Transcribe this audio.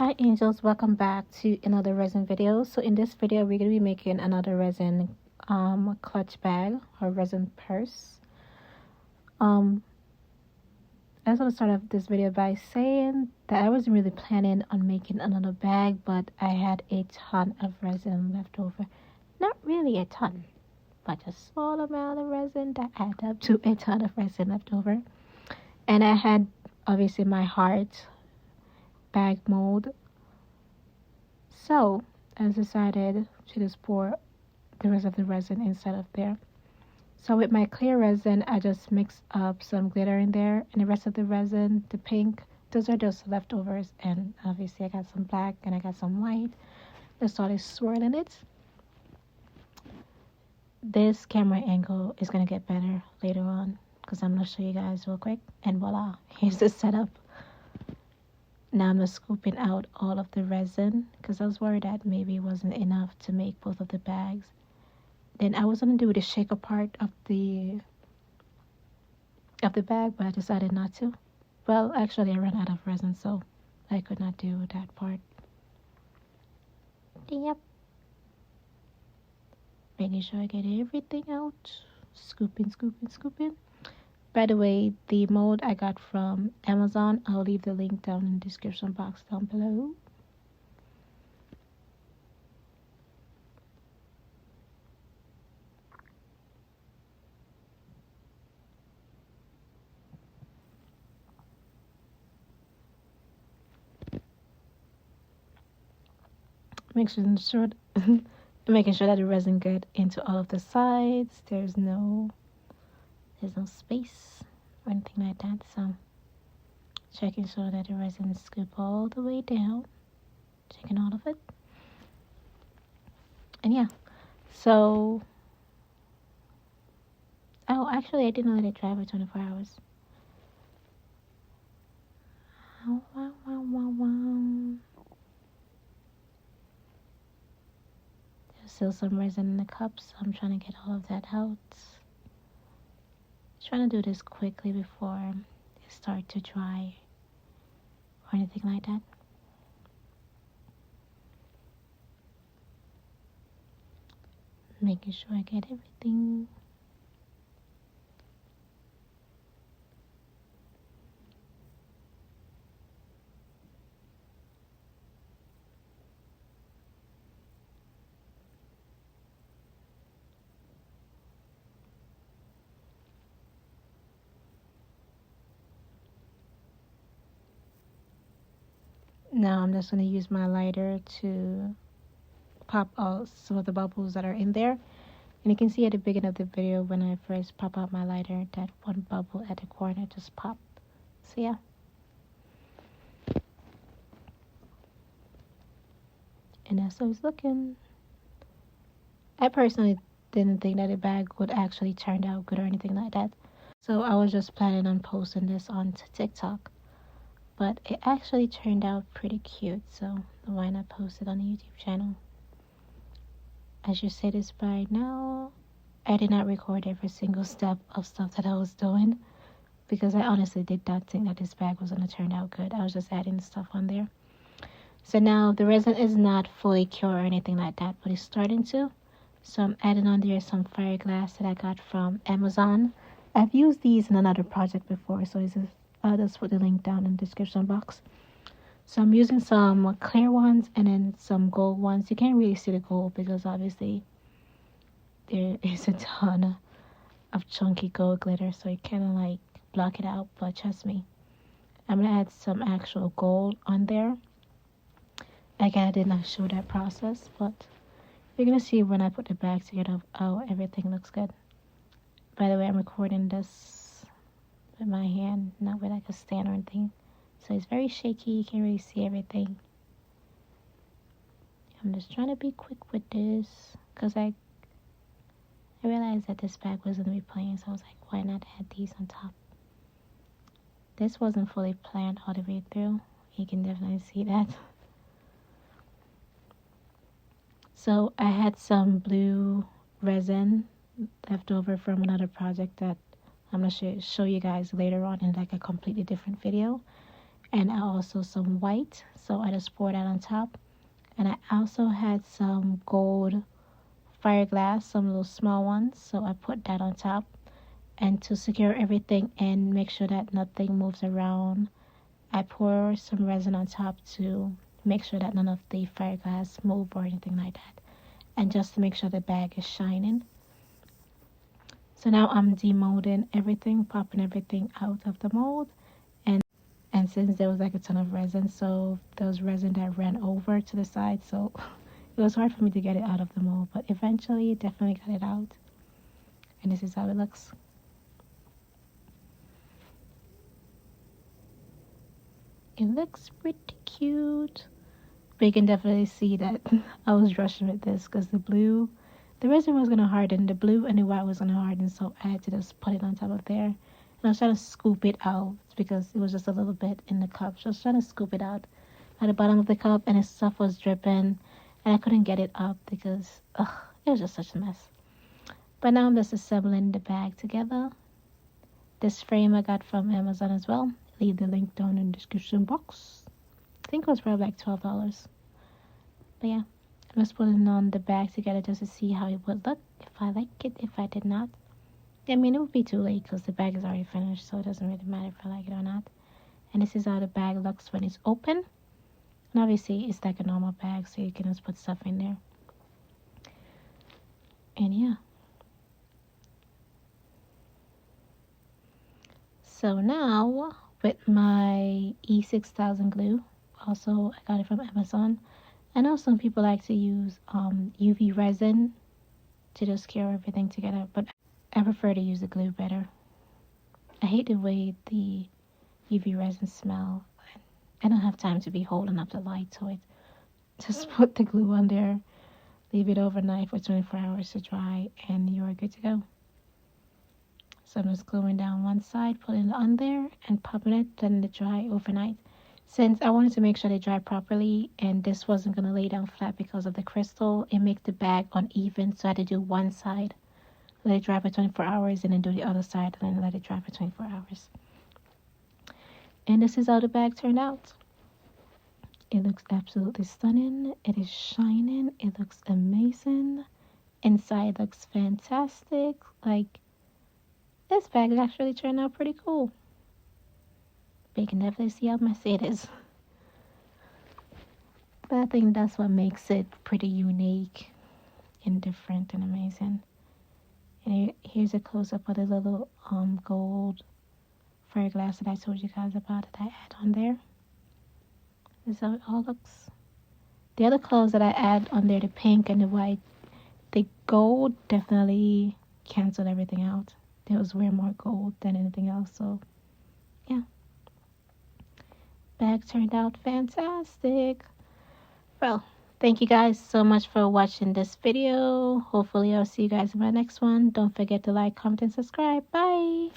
Hi angels, welcome back to another resin video. So in this video we're going to be making another resin clutch bag or resin purse. I just want to start off this video by saying that I wasn't really planning on making another bag, but I had a ton of resin left over. Not really a ton, but a small amount of resin that added up to a ton of resin left over. And I had obviously my heart bag mold. So I decided to just pour the rest of the resin inside of there. So with my clear resin, I just mixed up some glitter in there, and the rest of the resin, the pink, those are just leftovers. And obviously I got some black and I got some white. I started swirling it. This camera angle is going to get better later on because I'm going to show you guys real quick. And voila, here's the setup. Now I'm just scooping out all of the resin because I was worried that maybe it wasn't enough to make both of the bags. Then I was going to do the shaker part of the bag, but I decided not to. Well, actually I ran out of resin, so I could not do that part. Yep. Making sure I get everything out. Scooping. By the way, the mold I got from Amazon. I'll leave the link down in the description box down below. Making sure that the resin get into all of the sides. There's no space or anything like that. So checking so that the resin scoop all the way down. Checking all of it. And yeah. So actually I didn't let it dry for 24 hours. There's still some resin in the cups, so I'm trying to get all of that out. Trying to do this quickly before it starts to dry or anything like that. Making sure I get everything. Now I'm just going to use my lighter to pop out some of the bubbles that are in there. And you can see at the beginning of the video when I first pop out my lighter, that one bubble at the corner just popped. So yeah. And that's how it's looking. I personally didn't think that the bag would actually turn out good or anything like that. So I was just planning on posting this on TikTok. But it actually turned out pretty cute, so why not post it on the YouTube channel? I should say this by now, I did not record every single step of stuff that I was doing because I honestly did not think that this bag was going to turn out good. I was just adding stuff on there. So now the resin is not fully cured or anything like that, but it's starting to. So I'm adding on there some fire glass that I got from Amazon. I've used these in another project before, so I'll just put the link down in the description box. So I'm using some clear ones and then some gold ones. You can't really see the gold because obviously there is a ton of chunky gold glitter, so you kind of like block it out. But trust me, I'm gonna add some actual gold on there. Again, I did not show that process, but you're gonna see when I put the bag together how everything looks good. By the way, I'm recording this with my hand, not with like a stand or anything. So it's very shaky, you can't really see everything. I'm just trying to be quick with this because I realized that this bag was going to be plain, so I was like, why not add these on top? This wasn't fully planned all the way through. You can definitely see that. So I had some blue resin left over from another project that I'm going to show you guys later on in like a completely different video. and also some white. So I just poured that on top. And I also had some gold fire glass, some little small ones. So I put that on top. And to secure everything and make sure that nothing moves around, I pour some resin on top to make sure that none of the fire glass move or anything like that. And just to make sure the bag is shining. So now I'm demolding everything, popping everything out of the mold. And since there was like a ton of resin, so there was resin that ran over to the side, so it was hard for me to get it out of the mold. But eventually, definitely got it out. And this is how it looks. It looks pretty cute. But you can definitely see that I was rushing with this because the resin was gonna harden, the blue and the white was gonna harden, so I had to just put it on top of there. And I was trying to scoop it out because it was just a little bit in the cup. So I was trying to scoop it out at the bottom of the cup, and the stuff was dripping, and I couldn't get it up because it was just such a mess. But now I'm just assembling the bag together. This frame I got from Amazon as well. Leave the link down in the description box. I think it was probably like $12. But yeah, I'm just putting on the bag together just to see how it would look. If I like it, if I did not. I mean, it would be too late because the bag is already finished, so it doesn't really matter if I like it or not. And this is how the bag looks when it's open. And obviously, it's like a normal bag, so you can just put stuff in there. And yeah. So now, with my E6000 glue, also I got it from Amazon. I know some people like to use UV resin to just cure everything together, but I prefer to use the glue better. I hate the way the UV resin smell. I don't have time to be holding up the light to it. Just put the glue on there, leave it overnight for 24 hours to dry, and you're good to go. So I'm just gluing down one side, putting it on there, and popping it, letting it dry overnight. Since I wanted to make sure they dry properly, and this wasn't going to lay down flat because of the crystal, it makes the bag uneven, so I had to do one side, let it dry for 24 hours, and then do the other side, and then let it dry for 24 hours. And this is how the bag turned out. It looks absolutely stunning. It is shining. It looks amazing. Inside looks fantastic. Like, this bag actually turned out pretty cool. But you can definitely see how messy it is. But I think that's what makes it pretty unique and different and amazing. And here's a close-up of the little gold fire glass that I told you guys about that I add on there. This is how it all looks. The other colors that I add on there, the pink and the white, the gold definitely canceled everything out. There was way more gold than anything else, so yeah. Bag turned out fantastic. Well, thank you guys so much for watching this video. Hopefully I'll see you guys in my next one. Don't forget to like, comment, and subscribe. Bye.